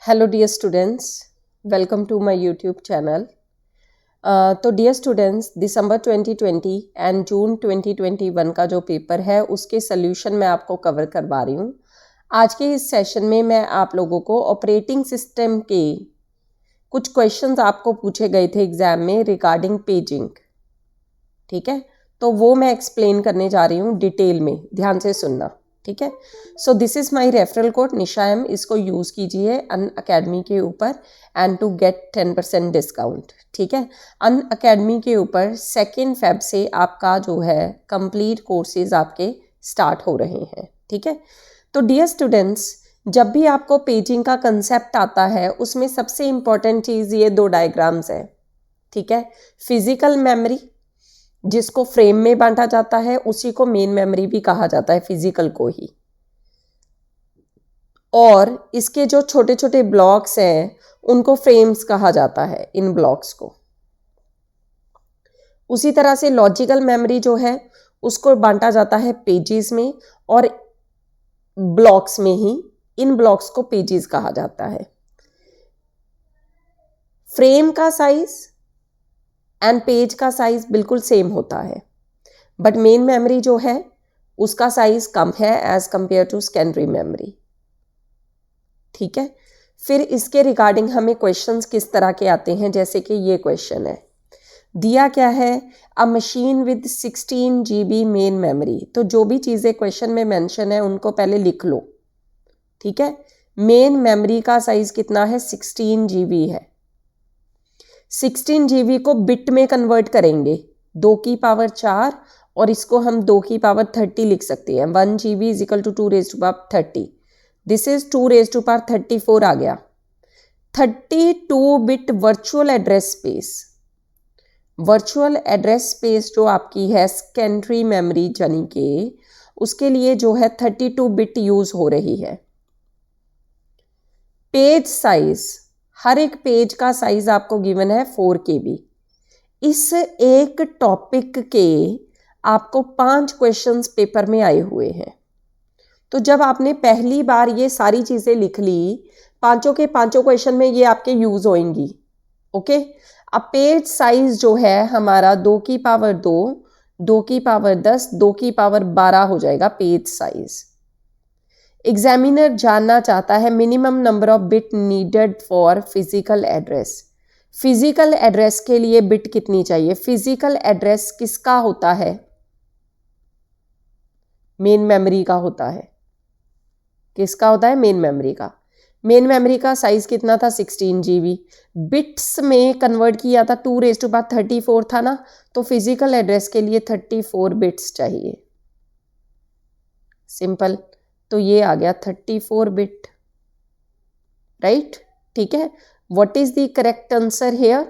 Hello dear students, welcome to my YouTube channel. तो dear students, दिसंबर 2020 and जून 2021 का जो पेपर है उसके सोल्यूशन मैं आपको कवर करवा रही हूँ। आज के इस सेशन में मैं आप लोगों को ऑपरेटिंग सिस्टम के कुछ क्वेश्चंस आपको पूछे गए थे एग्जाम में रिगार्डिंग पेजिंग, ठीक है। तो वो मैं एक्सप्लेन करने जा रही हूँ डिटेल में, ध्यान से सुनना, ठीक है। So this is my referral code Nisha M, इसको यूज़ कीजिए अनअकैडमी के ऊपर एंड टू गेट 10% डिस्काउंट, ठीक है। अनअकैडमी के ऊपर 2 फेब से आपका जो है कंप्लीट कोर्सेज आपके स्टार्ट हो रहे हैं, ठीक है। तो डियर स्टूडेंट्स, जब भी आपको पेजिंग का कंसेप्ट आता है उसमें सबसे इम्पॉर्टेंट चीज़ ये 2 डायग्राम्स है, ठीक है। फिजिकल मेमोरी जिसको फ्रेम में बांटा जाता है उसी को मेन मेमोरी भी कहा जाता है, फिजिकल को ही। और इसके जो छोटे छोटे ब्लॉक्स हैं उनको फ्रेम्स कहा जाता है, इन ब्लॉक्स को। उसी तरह से लॉजिकल मेमोरी जो है उसको बांटा जाता है पेजेस में और ब्लॉक्स में ही, इन ब्लॉक्स को पेजेस कहा जाता है। फ्रेम का साइज एंड पेज का साइज बिल्कुल सेम होता है, बट मेन मेमोरी जो है उसका साइज कम है as compare to secondary memory, ठीक है। फिर इसके रिगार्डिंग हमें क्वेश्चंस किस तरह के आते हैं, जैसे कि ये क्वेश्चन है, दिया क्या है, अ machine with 16 GB main memory. तो जो भी चीज़ें क्वेश्चन में मेंशन है उनको पहले लिख लो, ठीक है। मेन मेमोरी का साइज कितना है, 16 GB है। 16 GB को बिट में कन्वर्ट करेंगे, 2 की पावर 4, और इसको हम 2 की पावर 30 लिख सकते हैं। 1 GB is equal to 2 raise to power 30, this is 2 raise to power 34 आ गया। 32 bit virtual address space, virtual address space जो आपकी है सेकेंडरी मेमोरी यानी के, उसके लिए जो है 32 बिट यूज हो रही है। पेज साइज, हर एक पेज का साइज आपको गिवन है 4 KB। इस एक टॉपिक के आपको 5 क्वेश्चंस पेपर में आए हुए हैं। तो जब आपने पहली बार ये सारी चीज़ें लिख ली, पांचों के पांचों क्वेश्चन में ये आपके यूज होंगी, ओके। अब पेज साइज जो है हमारा 2 की पावर 2, 2 की पावर 10, 2 की पावर 12 हो जाएगा पेज साइज। एग्जामिनर जानना चाहता है minimum number of bit needed for physical address. Physical address के लिए बिट कितनी चाहिए? फिजिकल एड्रेस किसका होता है? मेन मेमोरी का होता है। किसका होता है? मेन मेमोरी का। मेन मेमोरी का साइज कितना था? 16 GB। बिट्स में कन्वर्ट किया था, 2 रेज टू पावर 34 था ना, तो फिजिकल एड्रेस के लिए 34 बिट्स चाहिए। सिंपल, तो ये आ गया 34 बिट, राइट, ठीक है। What is the correct answer here?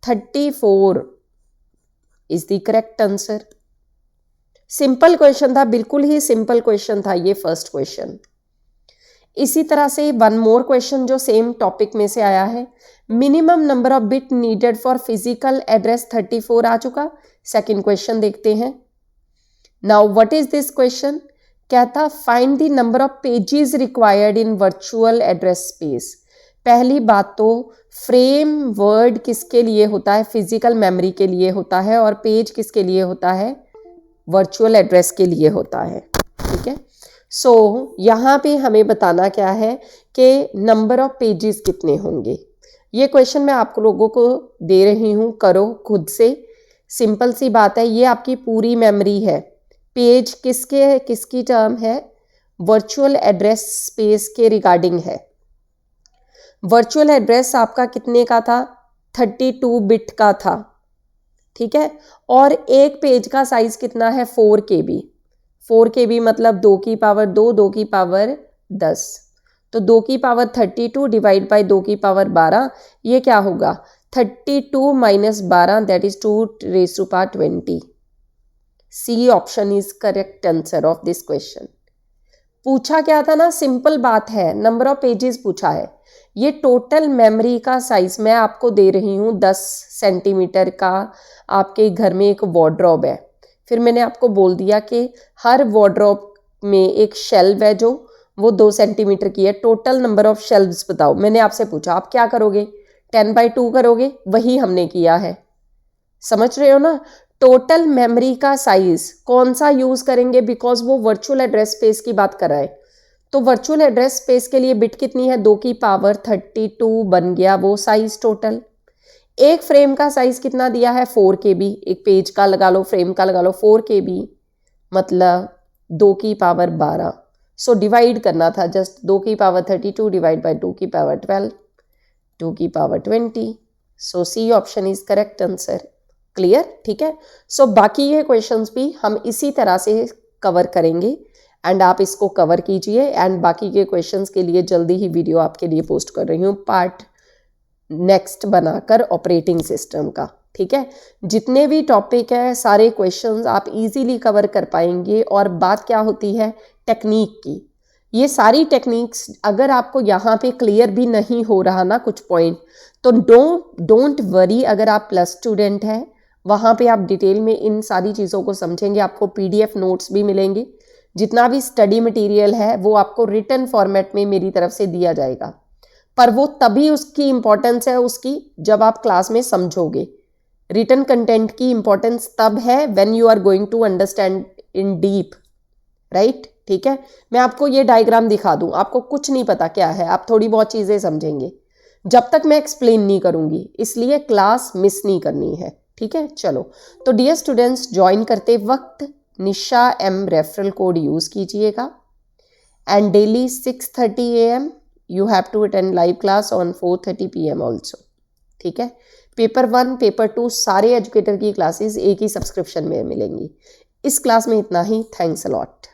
34 is the correct answer. Simple question था, बिल्कुल ही सिंपल क्वेश्चन था ये फर्स्ट क्वेश्चन। इसी तरह से वन मोर क्वेश्चन जो सेम टॉपिक में से आया है, minimum number of bit needed for physical address 34 आ चुका। सेकंड क्वेश्चन देखते हैं। Now what is this question? कहता find the number of pages required in virtual address space. पहली बात तो फ्रेम वर्ड किसके लिए होता है? फिजिकल मेमोरी के लिए होता है, और पेज किसके लिए होता है? वर्चुअल एड्रेस के लिए होता है, ठीक है। सो यहाँ पे हमें बताना क्या है कि नंबर ऑफ पेजेस कितने होंगे। ये क्वेश्चन मैं आप लोगों को दे रही हूँ, करो खुद से। सिंपल सी बात है, ये आपकी पूरी मेमोरी है। पेज किसकी टर्म है? वर्चुअल एड्रेस स्पेस के रिगार्डिंग है। वर्चुअल एड्रेस आपका कितने का था? 32 बिट का था, ठीक है। और एक पेज का साइज कितना है? 4 KB। 4 KB मतलब 2 की पावर 2, 2 की पावर 10, तो 2 की पावर 32 डिवाइड बाई 2 की पावर 12, ये क्या होगा? 32 minus 12, that is 2 raise to power 20। C option is correct answer of this question. पूछा क्या था ना, सिंपल बात है, नंबर ऑफ पेजेस पूछा है। ये टोटल मेमोरी का साइज मैं आपको दे रही हूँ 10 सेंटीमीटर का। आपके घर में एक वार्डरोब है, फिर मैंने आपको बोल दिया कि हर वार्डरोब में एक शेल्फ है जो वो 2 सेंटीमीटर की है। टोटल नंबर ऑफ शेल्व्स बताओ। मैंने आपसे पूछा आप क्या करोगे, 10/2 करोगे, वही हमने किया है। समझ रहे हो ना। टोटल मेमोरी का साइज कौन सा यूज करेंगे, बिकॉज वो वर्चुअल एड्रेस स्पेस की बात कर रहा है। तो वर्चुअल एड्रेस स्पेस के लिए बिट कितनी है, 2 की पावर 32 बन गया वो साइज टोटल। एक फ्रेम का साइज कितना दिया है, 4 KB। एक पेज का लगा लो, फ्रेम का लगा लो, 4 KB मतलब 2 की पावर 12। सो डिवाइड करना था जस्ट, 2 की पावर 32 डिवाइड बाई 2 की पावर 12, 2 की power 20। So C option is correct answer. Clear, ठीक है। सो बाकी ये क्वेश्चंस भी हम इसी तरह से कवर करेंगे एंड आप इसको कवर कीजिए। एंड बाकी के क्वेश्चंस के लिए जल्दी ही वीडियो आपके लिए पोस्ट कर रही हूँ, पार्ट नेक्स्ट बनाकर ऑपरेटिंग सिस्टम का। ठीक है, जितने भी टॉपिक है सारे क्वेश्चंस आप इजीली कवर कर पाएंगे। और बात क्या होती है टेक्निक की, ये सारी टेक्निक्स अगर आपको यहाँ पे क्लियर भी नहीं हो रहा ना कुछ पॉइंट, तो डोंट वरी। अगर आप प्लस स्टूडेंट हैं वहाँ पे आप डिटेल में इन सारी चीज़ों को समझेंगे। आपको PDF नोट्स भी मिलेंगे, जितना भी स्टडी मटेरियल है वो आपको रिटन फॉर्मेट में मेरी तरफ से दिया जाएगा। पर वो तभी उसकी इम्पोर्टेंस है उसकी जब आप क्लास में समझोगे। रिटन कंटेंट की इम्पोर्टेंस तब है when you are going to understand in deep, right. ठीक है, मैं आपको ये डायग्राम दिखा दूं, आपको कुछ नहीं पता क्या है, आप थोड़ी बहुत चीज़ें समझेंगे जब तक मैं एक्सप्लेन नहीं करूंगी, इसलिए क्लास मिस नहीं करनी है। ठीक है, चलो। तो डियर स्टूडेंट्स, ज्वाइन करते वक्त निशा M रेफरल कोड यूज़ कीजिएगा। And daily 6:30 AM you have to attend live class on 4:30 PM also। ठीक है, पेपर 1 पेपर 2 सारे एजुकेटर की क्लासेस एक ही सब्सक्रिप्शन में मिलेंगी। इस क्लास में इतना ही। Thanks a lot.